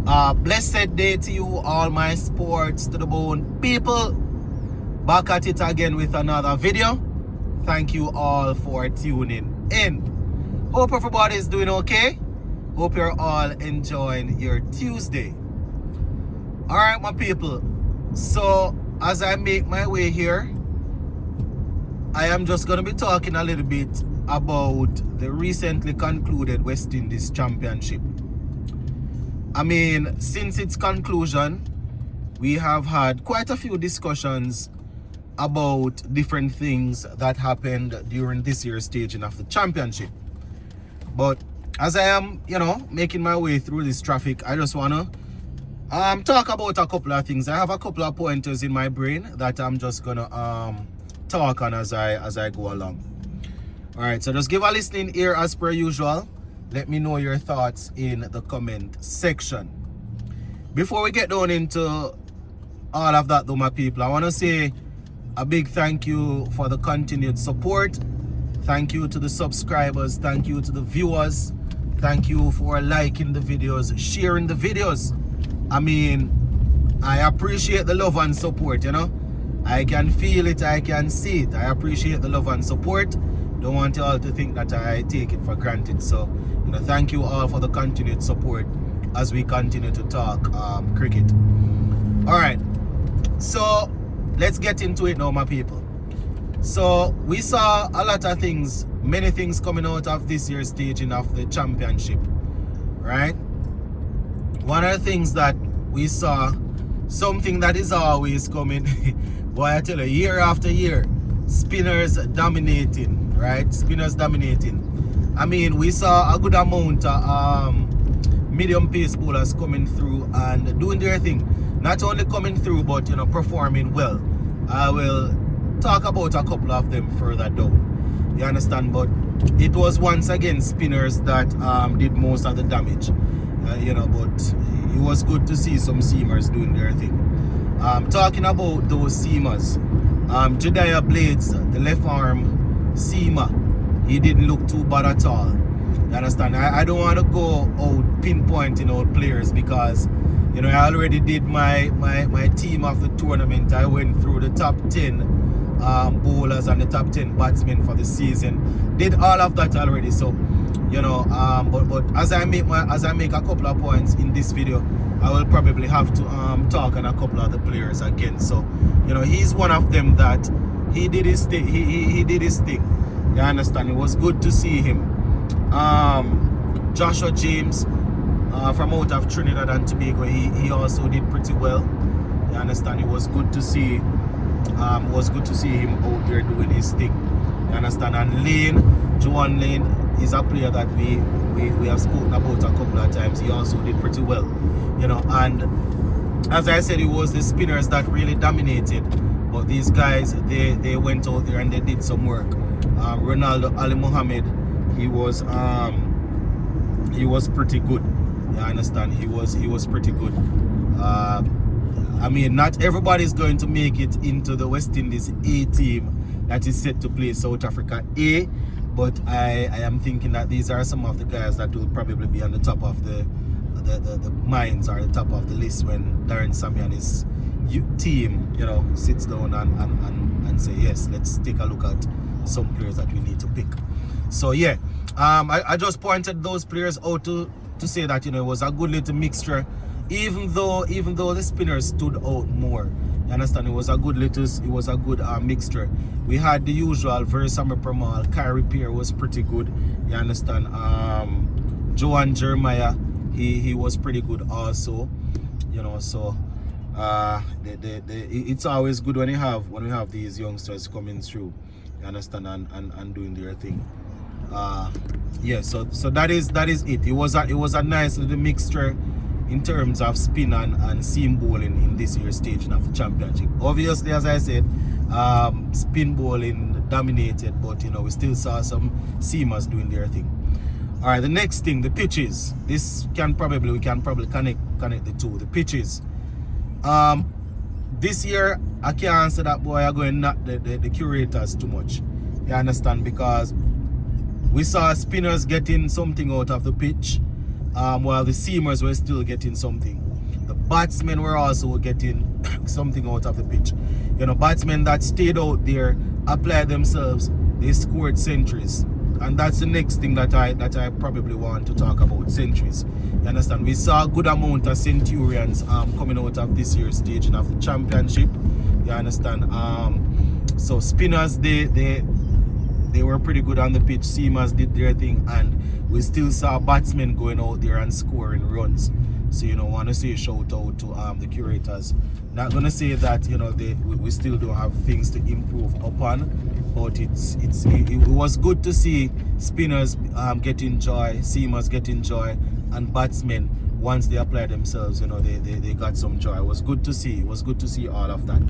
Blessed day to you, all my sports to the bone people. Back at it again with another video. Thank you all for tuning in. Hope everybody is doing okay. Hope you're all enjoying your Tuesday. Alright, my people. So, as I make my way here, I am just going to be talking a little bit about the recently concluded West Indies Championship. I mean, since its conclusion, we have had quite a few discussions about different things that happened during this year's staging of the championship. But as I am, making my way through this traffic, I just want to talk about a couple of things. I have a couple of pointers in my brain that I'm just going to talk on as I go along. All right, so just give a listening ear as per usual. Let me know your thoughts in the comment section. Before we get down into all of that though, my people, I want to say a big thank you for the continued support. Thank you to the subscribers. Thank you to the viewers. Thank you for liking the videos, sharing the videos. I mean, I appreciate the love and support, I can feel it, I can see it. I appreciate the love and support. Don't want you all to think that I take it for granted. So, thank you all for the continued support as we continue to talk cricket. All right, so let's get into it now, my people. So we saw a lot of things, many things coming out of this year's staging of the championship, right? One of the things that we saw, something that is always coming, boy, I tell you, year after year, spinners dominating, right? Spinners dominating. I mean, we saw a good amount of medium pace bowlers coming through and doing their thing. Not only coming through, but performing well. I will talk about a couple of them further down. You understand? But it was once again spinners that did most of the damage. But it was good to see some seamers doing their thing. Talking about those seamers, Jediah Blades, the left arm seamer, he didn't look too bad at all. You understand? I don't want to go out pinpointing out players because I already did my team of the tournament. I went through the top 10 bowlers and the top 10 batsmen for the season. Did all of that already. So but as I make a couple of points in this video, I will probably have to talk on a couple of the players again. So he's one of them that he did his thing. He did his thing. You understand? It was good to see him. Joshua James from out of Trinidad and Tobago, he also did pretty well. You understand? It was good to see him out there doing his thing. You understand? And Lane, Joan Lane, is a player that we have spoken about a couple of times. He also did pretty well. And as I said, it was the spinners that really dominated. But these guys, they went out there and they did some work. Ronaldo Ali Mohammed, he was pretty good. You understand? He was pretty good. I mean, not everybody's going to make it into the West Indies A team that is set to play South Africa A, but I am thinking that these are some of the guys that will probably be on the top of the minds or the top of the list when Darren Sammy and his team, sits down and say, yes, let's take a look at some players that we need to pick. So yeah, I just pointed those players out to say that it was a good little mixture, even though the spinners stood out more. You understand? It was a good mixture. We had the usual Versama Pramal, Kyrie Pierre was pretty good. You understand? Joan Jeremiah, he was pretty good also. So it's always good when we have these youngsters coming through. You understand? And doing their thing. Yeah, so that is it. It was a nice little mixture in terms of spin and seam bowling in this year's staging of the championship. Obviously, as I said, spin bowling dominated, but we still saw some seamers doing their thing. All right, the next thing, the pitches. We can probably connect the two. The pitches. This year, I can't answer that, boy. I'm going not the curators too much. You understand? Because we saw spinners getting something out of the pitch. while the seamers were still getting something. The batsmen were also getting something out of the pitch. You know, batsmen that stayed out there, applied themselves, they scored centuries. And that's the next thing that I probably want to talk about, centuries. You understand? We saw a good amount of centurions coming out of this year's staging of the championship. You understand? So spinners, they were pretty good on the pitch. Seamers did their thing, and we still saw batsmen going out there and scoring runs. So, you know, want to say shout out to the curators. Not gonna say that, you know, we still don't have things to improve upon, but it was good to see spinners getting joy, seamers getting joy, and batsmen, once they apply themselves, you know, they got some joy. It was good to see. It was good to see all of that.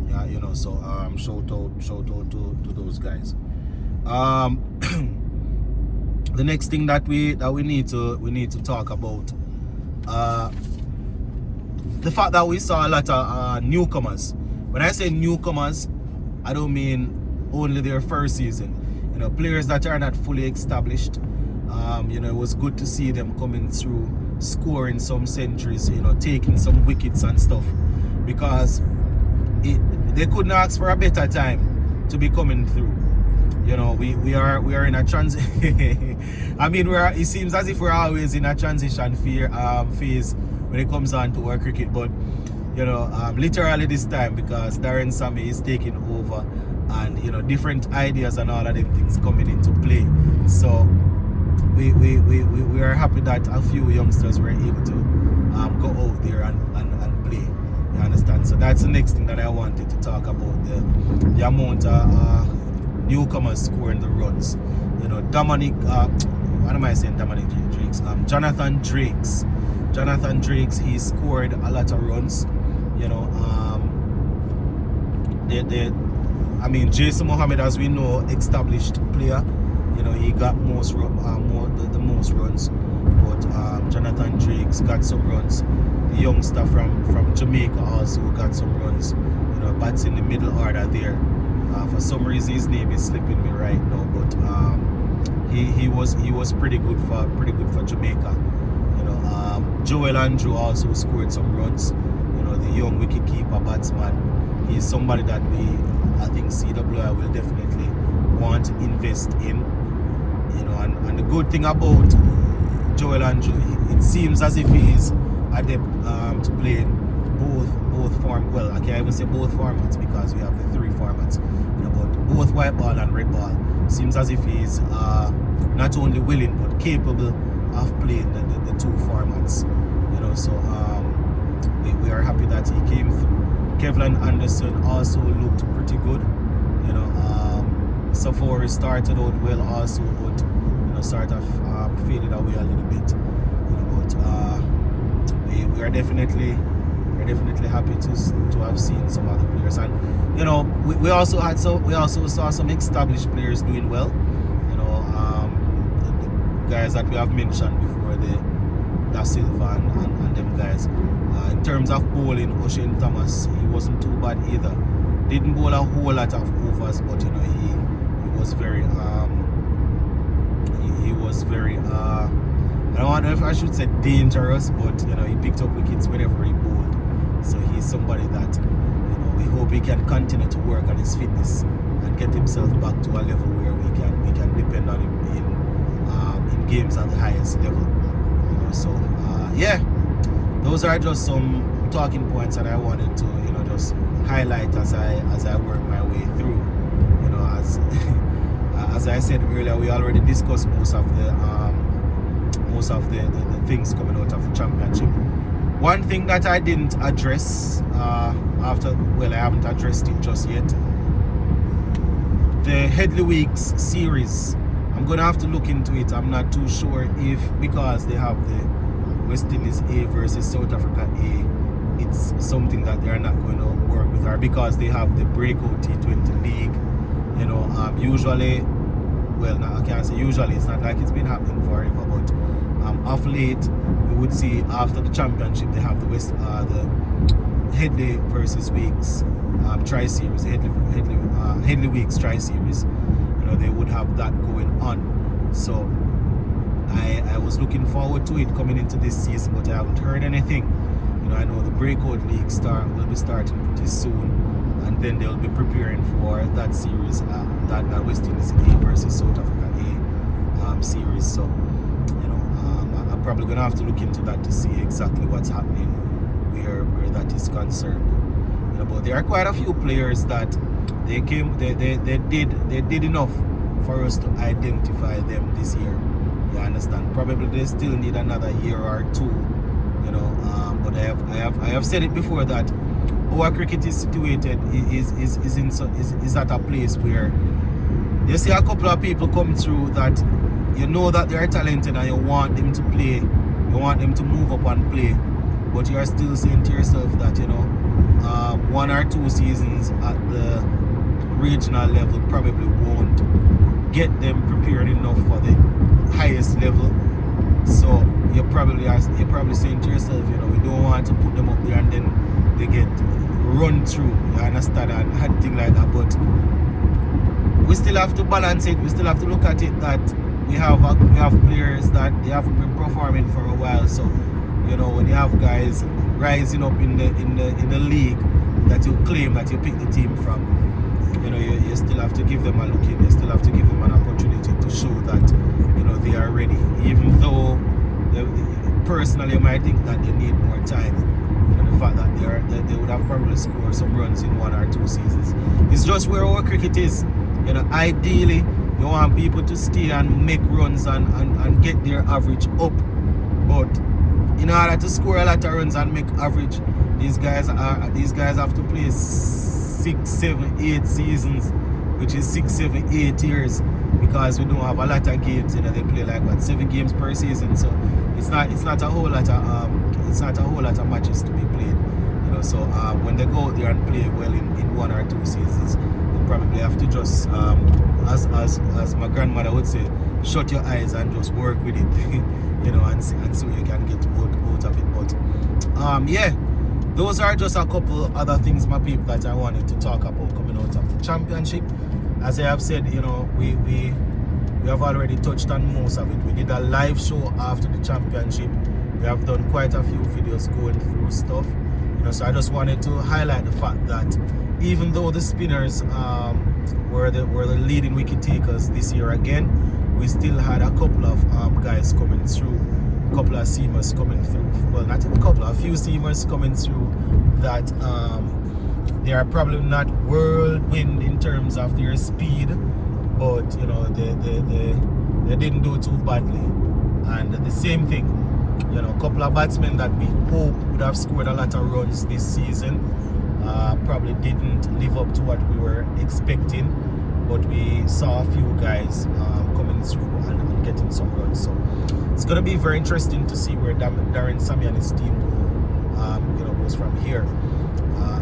Yeah, you know, so shout out to those guys. The next thing that we need to talk about, the fact that we saw a lot of newcomers. When I say newcomers, I don't mean only their first season. You know, players that are not fully established. You know, it was good to see them coming through, scoring some centuries, you know, taking some wickets and stuff, because they couldn't ask for a better time to be coming through. You know, we are in a transition. I mean, it seems as if we're always in a transition phase when it comes on to our cricket, but you know, literally this time, because Darren Sammy is taking over, and you know, different ideas and all of them things coming into play. So we are happy that a few youngsters were able to go out there and play. You understand? So that's the next thing that I wanted to talk about, the amount of newcomers scoring the runs. You know, what am I saying? Jonathan Drakes, he scored a lot of runs. You know, I mean, Jason Mohammed, as we know, established player. You know, he got the most runs. But Jonathan Drakes got some runs. The youngster from Jamaica also got some runs. You know, bats in the middle order there. For some reason, his name is slipping me right now, but he was pretty good for Jamaica. You know, Joel Andrew also scored some runs. You know, the young wicketkeeper batsman. He's somebody that I think CWI will definitely want to invest in. You know, and the good thing about Joel Andrew, it seems as if he is adept to playing both form. Well, I can't even say both formats, because we have the 3 formats. You know, but both white ball and red ball. Seems as if he is not only willing but capable of playing the 2 formats. You know, so we are happy that he came through. Kevlin Anderson also looked pretty good. You know, Safari started out well also, but you know, sort of faded away a little bit. You know, but we are definitely happy to have seen some other players, and you know, we also saw some established players doing well. You know, the guys that we have mentioned before, the Da Silva and them guys. In terms of bowling, O'Shane Thomas, he wasn't too bad either. Didn't bowl a whole lot of overs, but you know, he was very I don't know if I should say dangerous, but you know, he picked up wickets whenever he bowled. So he's somebody that, you know, we hope he can continue to work on his fitness and get himself back to a level where we can depend on him in games at the highest level. You know, so yeah, those are just some talking points that I wanted to, you know, just highlight as I work my way through. You know, as I said earlier, we already discussed most of the things coming out of the championship. One thing that I didn't address I haven't addressed it just yet. The Headley Weeks series, I'm gonna have to look into it. I'm not too sure if, because they have the West Indies A versus South Africa A, it's something that they are not going to work with, or because they have the breakout T20 league. You know, usually, well, no, I can't say usually, it's not like it's been happening forever, but of late, we would see after the championship, they have the Headley versus Weeks tri-series, Headley Weeks tri-series. You know, they would have that going on. So I was looking forward to it coming into this season, but I haven't heard anything. You know, I know the breakout league will be starting pretty soon, and then they'll be preparing for that series, that West Indies A versus South Africa A series. So, you know, I'm probably gonna have to look into that to see exactly what's happening where that is concerned. You know, but there are quite a few players that they did enough for us to identify them this year. You understand? Probably they still need another year or two. You know, but I have said it before that our cricket is situated is at a place where you see a couple of people come through that you know that they are talented and you want them to play, you want them to move up and play, but you are still saying to yourself that, you know, 1 or 2 seasons at the regional level probably won't get them prepared enough for the highest level. So you're probably saying to yourself, you know, we don't want to put them up there and then they get run through, you understand, and things like that. But we still have to balance it. We still have to look at it that we have players that they haven't been performing for a while. So, you know, when you have guys rising up in the league that you claim that you pick the team from, you know, you still have to give them a look in. You still have to give them an opportunity to show that, you know, they are ready, even though personally you might think that they need more time. You know, the fact that they would have probably scored some runs in 1 or 2 seasons. It's just where our cricket is. You know, ideally you want people to stay and make runs and get their average up, but in order to score a lot of runs and make average, these guys have to play 6, 7, 8 seasons, which is 6, 7, 8 years, because we don't have a lot of games. You know, they play like 7 games per season, so it's not a whole lot of matches to be played. You know, so when they go out there and play well in 1 or 2 seasons, they probably have to just as my grandmother would say, shut your eyes and just work with it. You know, and see what you can get out of it. But yeah, those are just a couple other things, my people, that I wanted to talk about coming out of the championship. As I have said, you know, we have already touched on most of it. We did a live show after the championship. We have done quite a few videos going through stuff. You know, so I just wanted to highlight the fact that even though the spinners were the leading wicket takers this year again, we still had a couple of guys coming through, a couple of seamers coming through. Well, not a couple, a few seamers coming through that they are probably not whirlwind in terms of their speed, but you know, they didn't do too badly. And the same thing, you know, a couple of batsmen that we hope would have scored a lot of runs this season probably didn't live up to what we were expecting, but we saw a few guys coming through and getting some runs. So it's going to be very interesting to see where Darren Sammy and his team go, you know, goes from here.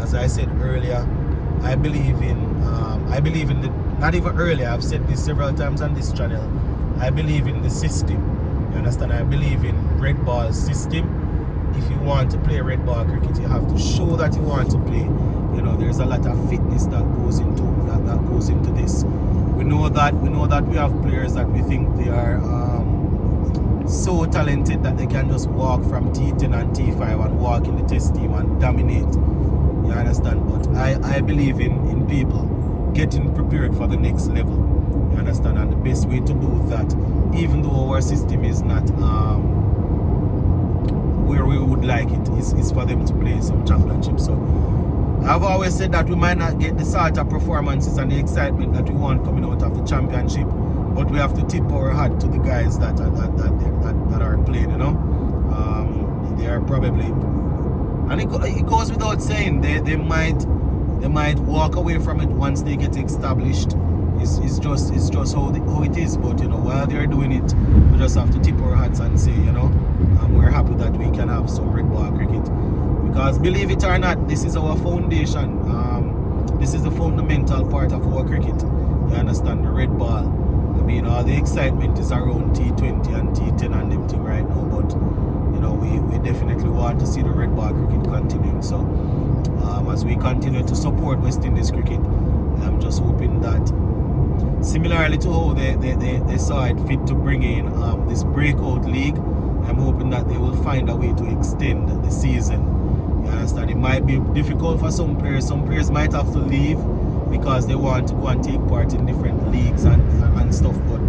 As I said earlier, I believe in the, not even earlier, I've said this several times on this channel, I believe in the system. You understand? I believe in red ball system. If you want to play red ball cricket, you have to show that you want to play. You know, there's a lot of fitness that goes into this. We know that we have players that we think they are so talented that they can just walk from T10 and T5 and walk in the test team and dominate. You understand? But I believe in people getting prepared for the next level. You understand? And the best way to do that, even though our system is not where we would like it, is for them to play some championships. So I've always said that we might not get the sort of performances and the excitement that we want coming out of the championship, but we have to tip our hat to the guys that are playing. You know, they are probably, and it goes without saying, they might walk away from it once they get established. It's just how it is. But you know, while they're doing it, we just have to tip our hats and say, you know, we're happy that we can have some red ball cricket, because believe it or not, this is our foundation. This is the fundamental part of our cricket. You understand? The red ball. I mean, all the excitement is around T20 and T10 and them thing right now, but you know, we definitely want to see the red ball cricket continuing. So as we continue to support West Indies cricket, I'm just hoping that Similarly to how they saw it fit to bring in this breakout league, I'm hoping that they will find a way to extend the season. You understand? It might be difficult for some players. Some players might have to leave because they want to go and take part in different leagues and stuff. But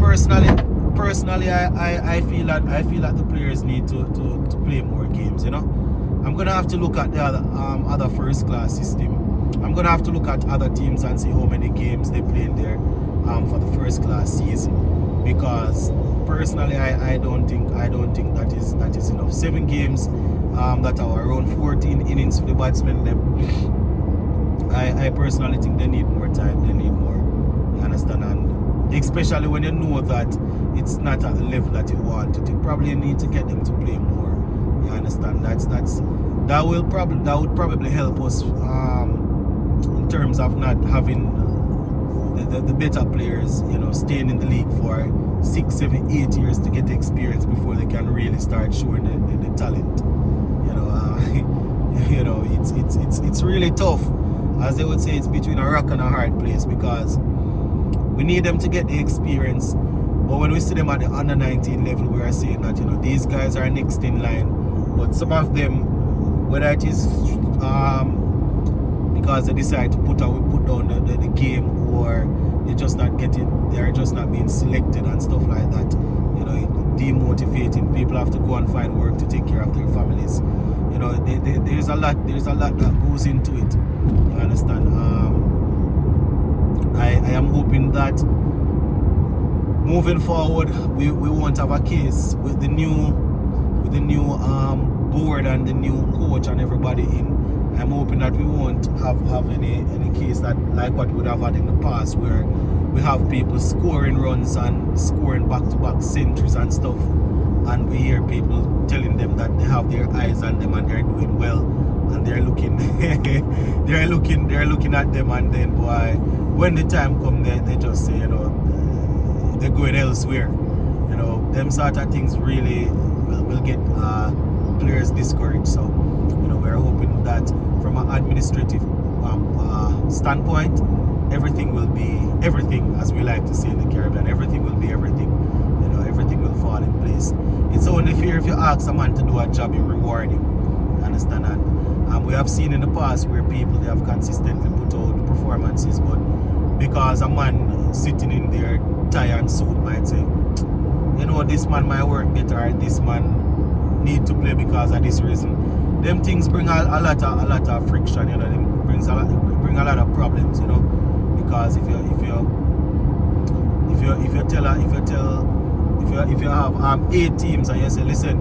personally, I feel that the players need to play more games. You know, I'm gonna have to look at the other first class system. I'm gonna have to look at other teams and see how many games they play in there for the first class season. Because personally, I don't think that is enough. 7 games that are around 14 innings for the batsmen. I personally think they need more time. They need more. You understand? And especially when you know that it's not at the level that you want it, you probably need to get them to play more. You understand? That would probably help us in terms of not having the better players, you know, staying in the league for 6, 7, 8 years to get the experience before they can really start showing the talent. You know, it's really tough. As they would say, it's between a rock and a hard place because we need them to get the experience. But when we see them at the under 19 level, we are saying that, you know, these guys are next in line. But some of them, whether it is because they decide to put down the game, or they're just not being selected and stuff like that, you know, demotivating. People have to go and find work to take care of their families. You know, there's a lot that goes into it. You understand? I am hoping that moving forward we won't have a case with the new board and the new coach and everybody in. I'm hoping that we won't have any case that like what we would have had in the past, where we have people scoring runs and scoring back-to-back centuries and stuff, and we hear people telling them that they have their eyes on them and they're doing well, and they're looking they're looking at them, and then boy, when the time comes, they just say, you know, they're going elsewhere. You know, them sort of things really will get players discouraged. So, you know, we're hoping that from an administrative standpoint, everything will be everything, as we like to say in the Caribbean. Everything will be everything. You know, everything will fall in place. It's only fair if you ask a man to do a job, you reward him. You understand? And we have seen in the past where people, they have consistently put out performances, but because a man sitting in their tie and suit might say, you know, this man might work better, or this man need to play because of this reason. Them things bring a lot of friction, you know. Them bring a lot of problems, you know. Because if you have 8 teams and you say, listen,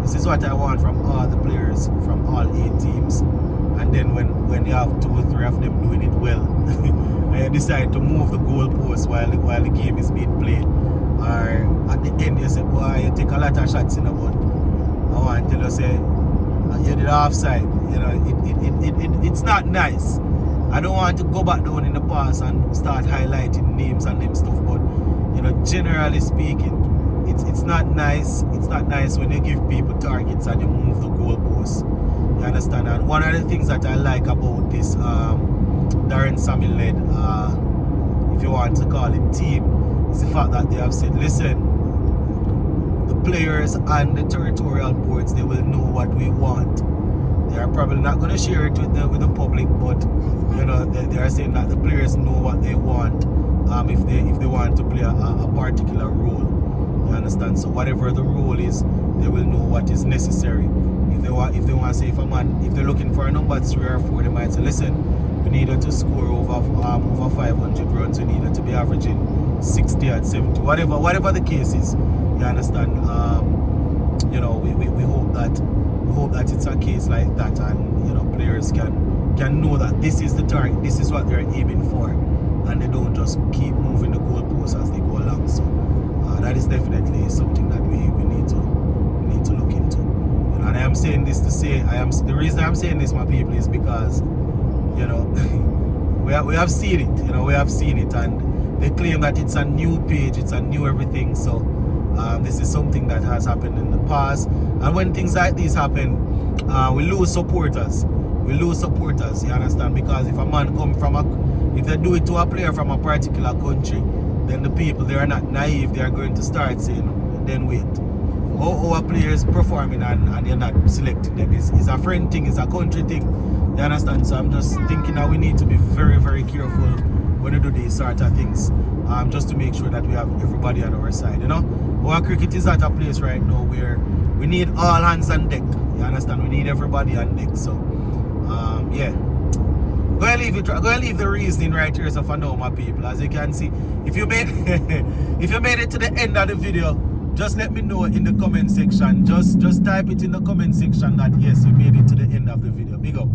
this is what I want from all the players from all 8 teams, and then when you have 2 or 3 of them doing it well, and you decide to move the goalpost while the game is being played, or at the end you say, boy, you take a lot of shots in the butt, I want to tell you, say, you did offside. You know, it's not nice. I don't want to go back down in the past and start highlighting names and them stuff, but you know, generally speaking, it's not nice. It's not nice when you give people targets and you move the goalposts. You understand? And one of the things that I like about this Darren Samuel led, if you want to call it team, is the fact that they have said, listen, the players and the territorial boards, they will know what we want. They are probably not going to share it with the public, but you know, they are saying that the players know what they want if they want to play a particular role. You understand? So whatever the role is, they will know what is necessary. If they want to say, if they're looking for a number 3 or 4, they might say, listen, we need her to score over 500 runs. We need her to be averaging 60 and 70, whatever the case is. You understand? You know, we hope that it's a case like that, and you know, players can know that this is the target, this is what they're aiming for, and they don't just keep moving the goalposts as they go along. So that is definitely something that we need to look into. You know, and I am saying this to say, the reason I'm saying this, my people, is because, you know, we have seen it. You know, we have seen it, and they claim that it's a new page, it's a new everything. So this is something that has happened in the past, and when things like this happen, we lose supporters. You understand? Because if a man come from if they do it to a player from a particular country, then the people, they are not naive. They are going to start saying, then wait. How our players performing and you're not selecting them is a friend thing, is a country thing. You understand? So I'm just thinking that we need to be very, very careful when we do these sort of things. Just to make sure that we have everybody on our side, you know? Our cricket is at a place right now where we need all hands on deck. You understand? We need everybody on deck. So, yeah. Go and leave the reasoning right here, so for now, my people. As you can see, if you made if you made it to the end of the video, just let me know in the comment section. Just type it in the comment section that yes, you made it to the end of the video. Big up.